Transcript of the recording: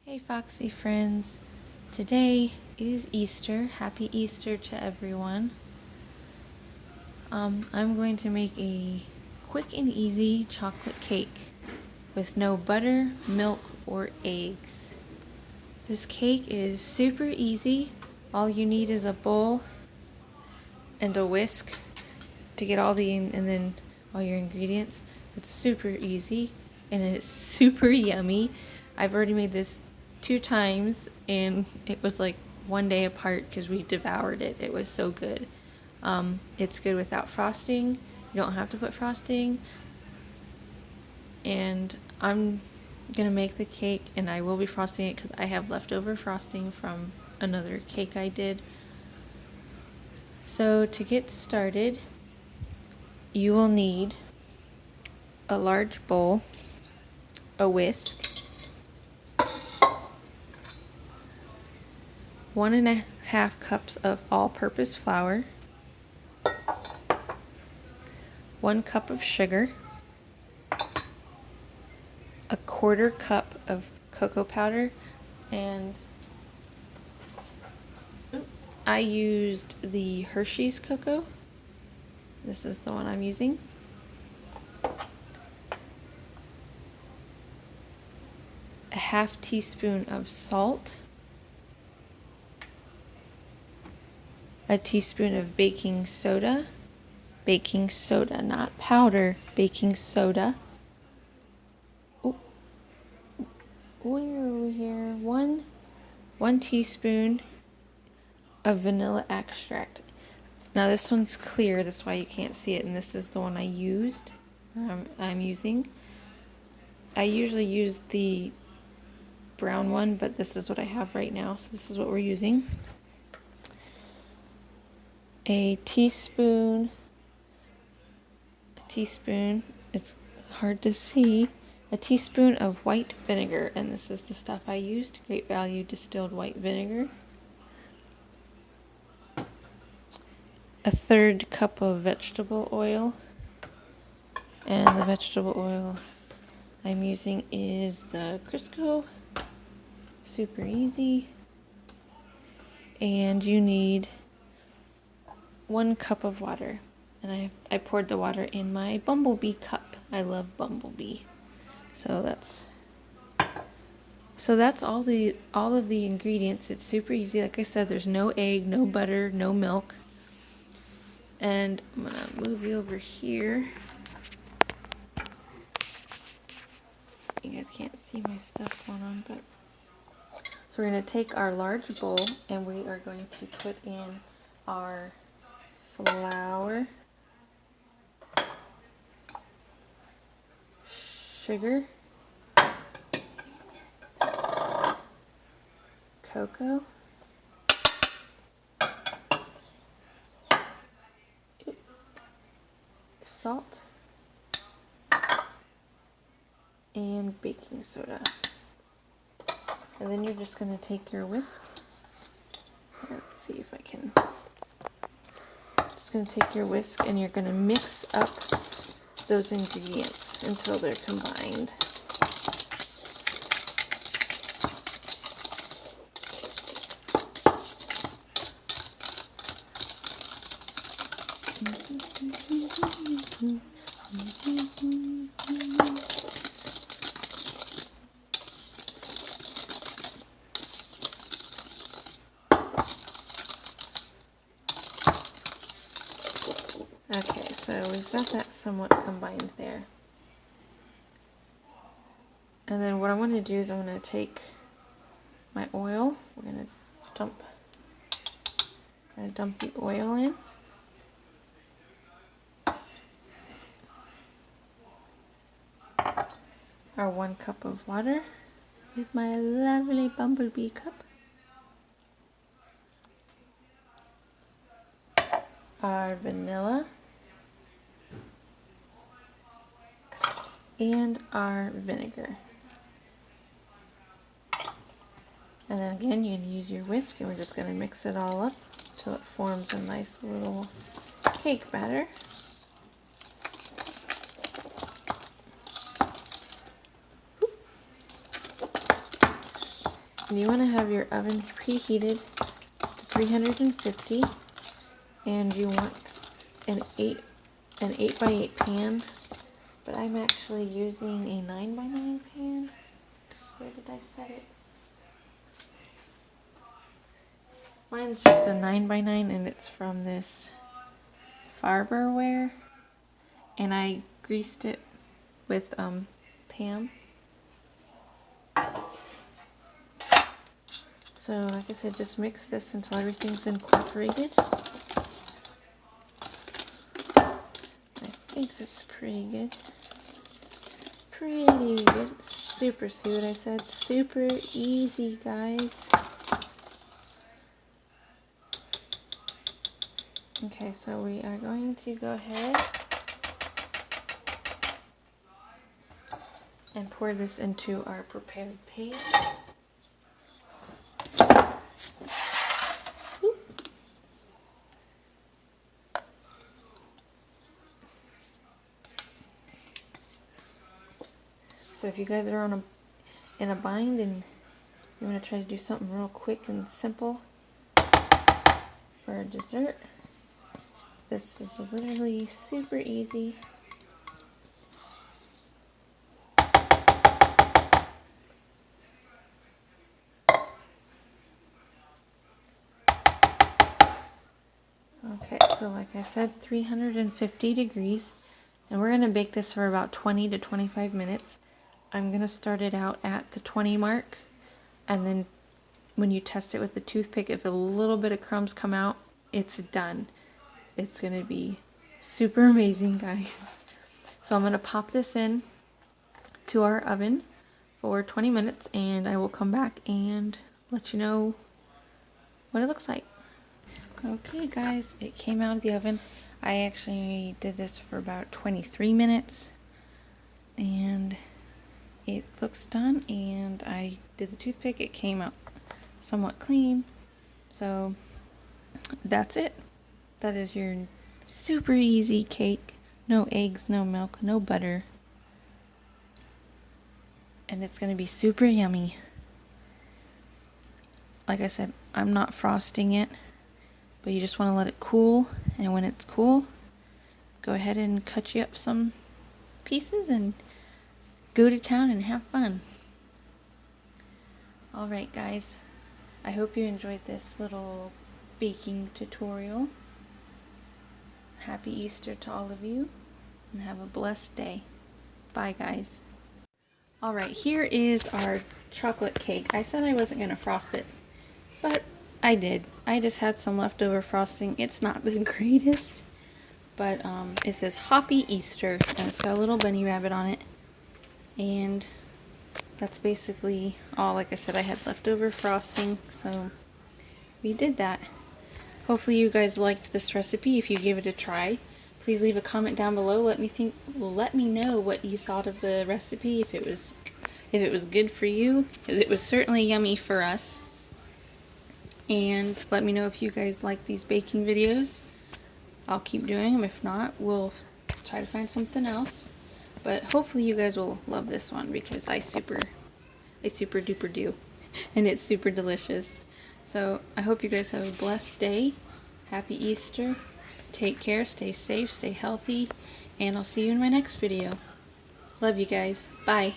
Hey Foxy friends, today is Easter. Happy Easter to everyone. I'm going to make a quick and easy chocolate cake with no butter, milk, or eggs. This cake is super easy. All you need is a bowl and a whisk to get all your ingredients. It's super easy and it's super yummy. I've already made this 2 times and it was like one day apart because we devoured it. It was so good. It's good without frosting. You don't have to put frosting. And I'm gonna make the cake and I will be frosting it because I have leftover frosting from another cake I did. So to get started, you will need a large bowl, a whisk, 1.5 cups of all-purpose flour, 1 cup of sugar, a 1/4 cup of cocoa powder, and I used the Hershey's cocoa. This is the one I'm using. A 1/2 teaspoon of salt, a teaspoon of baking soda, not powder, baking soda. Where are we here? One teaspoon of vanilla extract. Now this one's clear, that's why you can't see it, and this is the one I'm using. I usually use the brown one, but this is what I have right now, so this is what we're using. A teaspoon, it's hard to see, a teaspoon of white vinegar, and this is the stuff I used, Great Value distilled white vinegar. A 1/3 cup of vegetable oil, and the vegetable oil I'm using is the Crisco, super easy. And you need 1 cup of water, and I poured the water in my Bumblebee cup. I love Bumblebee, so that's all of the ingredients. It's super easy. Like I said, there's no egg, no butter, no milk. And I'm gonna move you over here. You guys can't see my stuff going on, but so we're gonna take our large bowl and we are going to put in our flour, sugar, cocoa, salt, and baking soda. And then you're just going to take your whisk. Let's see if I can. Just going to take your whisk and you're going to mix up those ingredients until they're combined. Okay, so we've got that somewhat combined there. And then what I'm going to do is I'm going to take my oil. We're going to dump the oil in. Our 1 cup of water with my lovely Bumblebee cup. Our vanilla. And our vinegar. And then again, you can use your whisk, and we're just going to mix it all up until it forms a nice little cake batter. you want to have your oven preheated to 350, and you want an 8x8 pan, but I'm actually using a 9x9 pan. Where did I set it? Mine's just a 9x9, and it's from this Farberware, and I greased it with Pam. So like I said, just mix this until everything's incorporated. I think that's pretty good. Pretty good. Super, see what I said? Super easy, guys. Okay, so we are going to go ahead and pour this into our prepared paste. So if you guys are in a bind and you want to try to do something real quick and simple for a dessert, this is literally super easy. Okay, so like I said, 350 degrees, and we're going to bake this for about 20 to 25 minutes. I'm going to start it out at the 20 mark, and then when you test it with the toothpick, if a little bit of crumbs come out, it's done. It's going to be super amazing, guys. So I'm going to pop this in to our oven for 20 minutes, and I will come back and let you know what it looks like. Okay guys, it came out of the oven. I actually did this for about 23 minutes, and it looks done, and I did the toothpick. It came out somewhat clean. So that's it. That is your super easy cake. No eggs, no milk, no butter. And it's going to be super yummy. Like I said, I'm not frosting it, but you just want to let it cool. And when it's cool, go ahead and cut you up some pieces and go to town and have fun. Alright guys, I hope you enjoyed this little baking tutorial. Happy Easter to all of you, and have a blessed day. Bye guys. Alright, here is our chocolate cake. I said I wasn't going to frost it, but I did. I just had some leftover frosting. It's not the greatest, but it says Happy Easter, and it's got a little bunny rabbit on it. And that's basically all. Like I said, I had leftover frosting, so we did that. Hopefully you guys liked this recipe. If you gave it a try, please leave a comment down below. Let me know what you thought of the recipe, if it was good for you, because it was certainly yummy for us. And let me know if you guys like these baking videos. I'll keep doing them. If not, we'll try to find something else. But hopefully you guys will love this one, because I super duper do. And it's super delicious. So I hope you guys have a blessed day. Happy Easter. Take care, stay safe, stay healthy, and I'll see you in my next video. Love you guys. Bye.